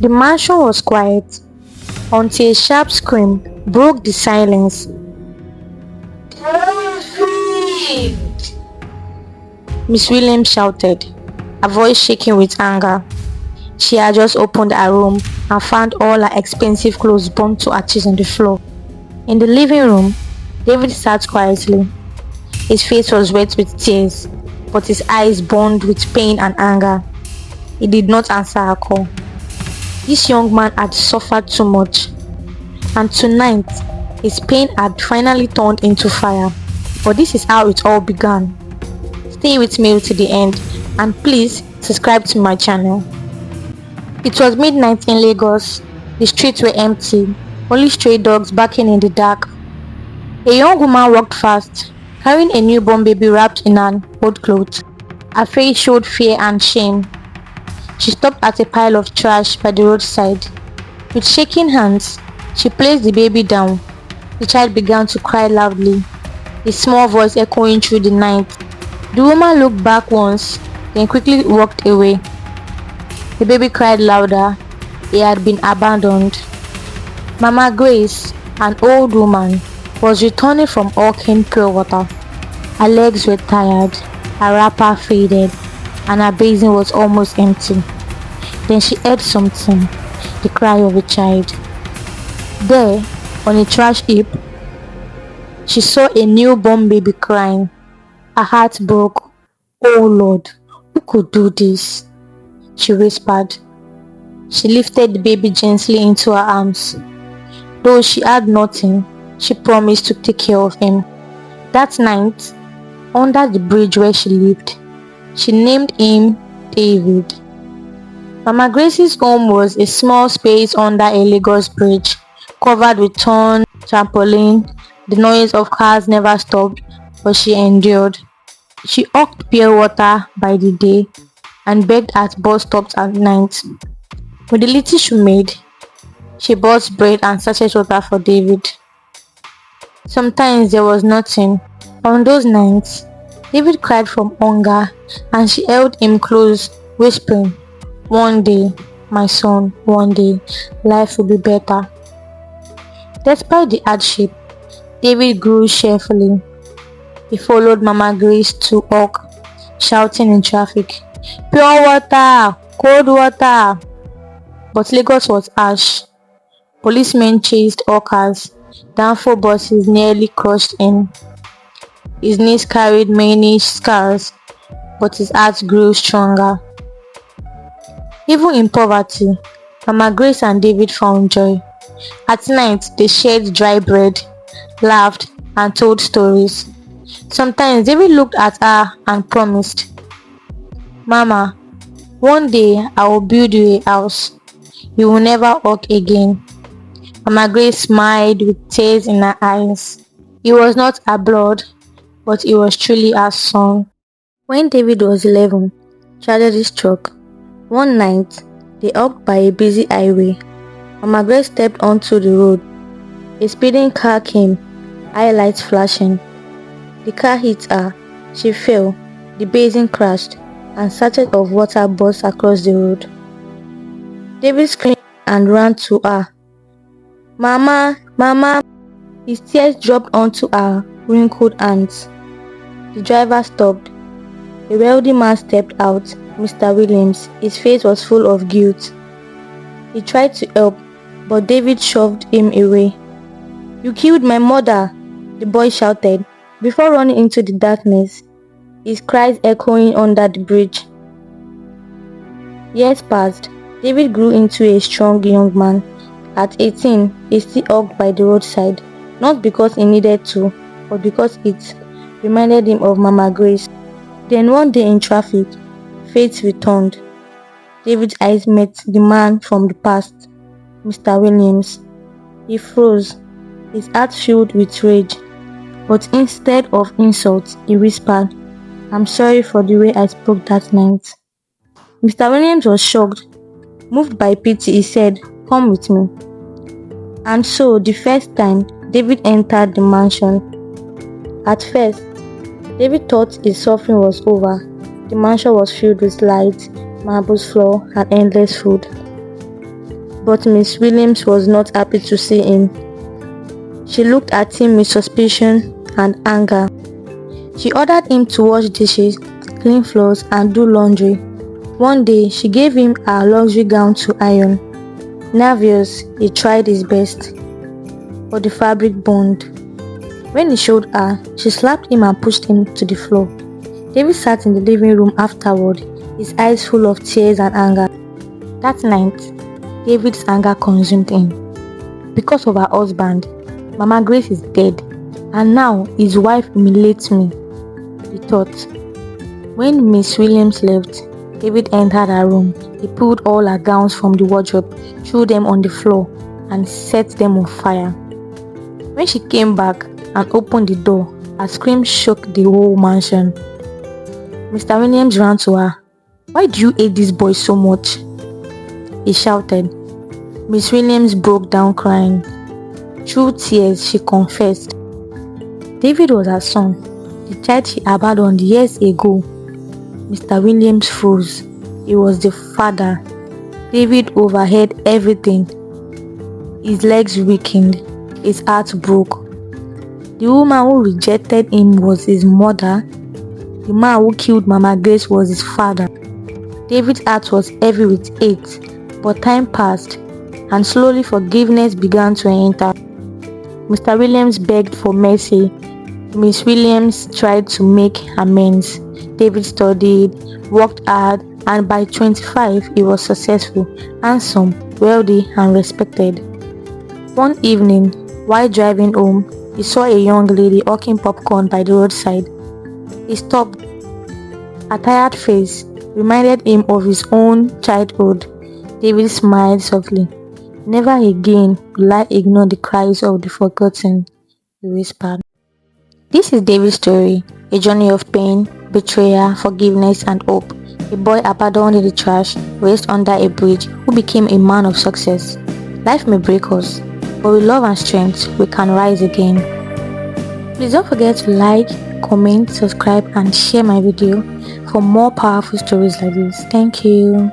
The mansion was quiet until a sharp scream broke the silence. Miss Williams shouted, her voice shaking with anger. She had just opened her room and found all her expensive clothes burnt to ashes on the floor. In the living room, David sat quietly. His face was wet with tears, but his eyes burned with pain and anger. He did not answer her call. This young man had suffered too much, and tonight, his pain had finally turned into fire. But this is how it all began. Stay with me to the end, and please subscribe to my channel. It was midnight in Lagos. The streets were empty, only stray dogs barking in the dark. A young woman walked fast, carrying a newborn baby wrapped in an old cloth. Her face showed fear and shame. She stopped at a pile of trash by the roadside. With shaking hands, she placed the baby down. The child began to cry loudly, his small voice echoing through the night. The woman looked back once, then quickly walked away. The baby cried louder. He had been abandoned. Mama Grace, an old woman, was returning from hawking pure water. Her legs were tired, her wrapper faded, and her basin was almost empty. Then she heard something, the cry of a child. There, on a trash heap, she saw a newborn baby crying. Her heart broke. "Oh Lord, who could do this?" she whispered. She lifted the baby gently into her arms. Though she had nothing, she promised to take care of him. That night, under the bridge where she lived, she named him David. Mama Grace's home was a small space under a Lagos bridge, covered with thorns, trampoline. The noise of cars never stopped, but she endured. She hawked pure water by the day and begged at bus stops at night. With the little she made, she bought bread and sachet water for David. Sometimes there was nothing. On those nights, David cried from hunger and she held him close, whispering, "One day, my son, one day, life will be better." Despite the hardship, David grew cheerfully. He followed Mama Grace to hawk, shouting in traffic, "Pure water! Cold water!" But Lagos was harsh. Policemen chased hawkers. Downfall buses nearly crushed him. His knees carried many scars, but his heart grew stronger. Even in poverty, Mama Grace and David found joy. At night, they shared dry bread, laughed, and told stories. Sometimes David looked at her and promised, "Mama, one day I will build you a house. You will never hawk again." Mama Grace smiled with tears in her eyes. He was not her blood, but he was truly her son. When David was 11, tragedy struck. One night, they walked by a busy highway. Mama Grace stepped onto the road. A speeding car came, highlights flashing. The car hit her. She fell. The basin crashed, and sachets of water burst across the road. David screamed and ran to her. "Mama, Mama!" His tears dropped onto her wrinkled hands. The driver stopped. A wealthy man stepped out, Mr. Williams. His face was full of guilt. He tried to help, but David shoved him away. "You killed my mother!" the boy shouted, before running into the darkness, his cries echoing under the bridge. Years passed. David grew into a strong young man. At 18, he still walked by the roadside, not because he needed to, but because it reminded him of Mama Grace. Then one day in traffic, fate returned. David's eyes met the man from the past, Mr. Williams. He froze, his heart filled with rage. But instead of insults, he whispered, "I'm sorry for the way I spoke that night." Mr. Williams was shocked. Moved by pity, he said, "Come with me." And so, the first time, David entered the mansion. At first, David thought his suffering was over. The mansion was filled with lights, marble floor, and endless food. but Miss Williams was not happy to see him. She looked at him with suspicion and anger. She ordered him to wash dishes, clean floors, and do laundry. One day, she gave him her luxury gown to iron. Nervous, he tried his best, but the fabric burned. When he showed her, she slapped him and pushed him to the floor. David sat in the living room afterward, his eyes full of tears and anger. That night, David's anger consumed him. Because of her husband, Mama Grace is dead, and now his wife humiliates me, he thought. When Miss Williams left, David entered her room. He pulled all her gowns from the wardrobe, threw them on the floor, and set them on fire. When she came back and opened the door, a scream shook the whole mansion. Mr. Williams ran to her. "Why do you hate this boy so much?" he shouted. Miss Williams broke down crying. Through tears, she confessed. David was her son, the child she abandoned years ago. Mr. Williams froze. He was the father. David overheard everything. His legs weakened. His heart broke. The woman who rejected him was his mother. The man who killed Mama Grace was his father. David's heart was heavy with hate, but time passed, and slowly forgiveness began to enter. Mr. Williams begged for mercy. Miss Williams tried to make amends. David studied, worked hard, and by 25 he was successful, handsome, wealthy, and respected. One evening, while driving home, he saw a young lady hawking popcorn by the roadside. He stopped. Her tired face reminded him of his own childhood. David smiled softly. "Never again will I ignore the cries of the forgotten," he whispered. This is David's story, a journey of pain, betrayal, forgiveness, and hope. A boy abandoned in the trash, raised under a bridge, who became a man of success. Life may break us, but with love and strength, we can rise again. Please don't forget to like, comment, subscribe, and share my video for more powerful stories like this. Thank you.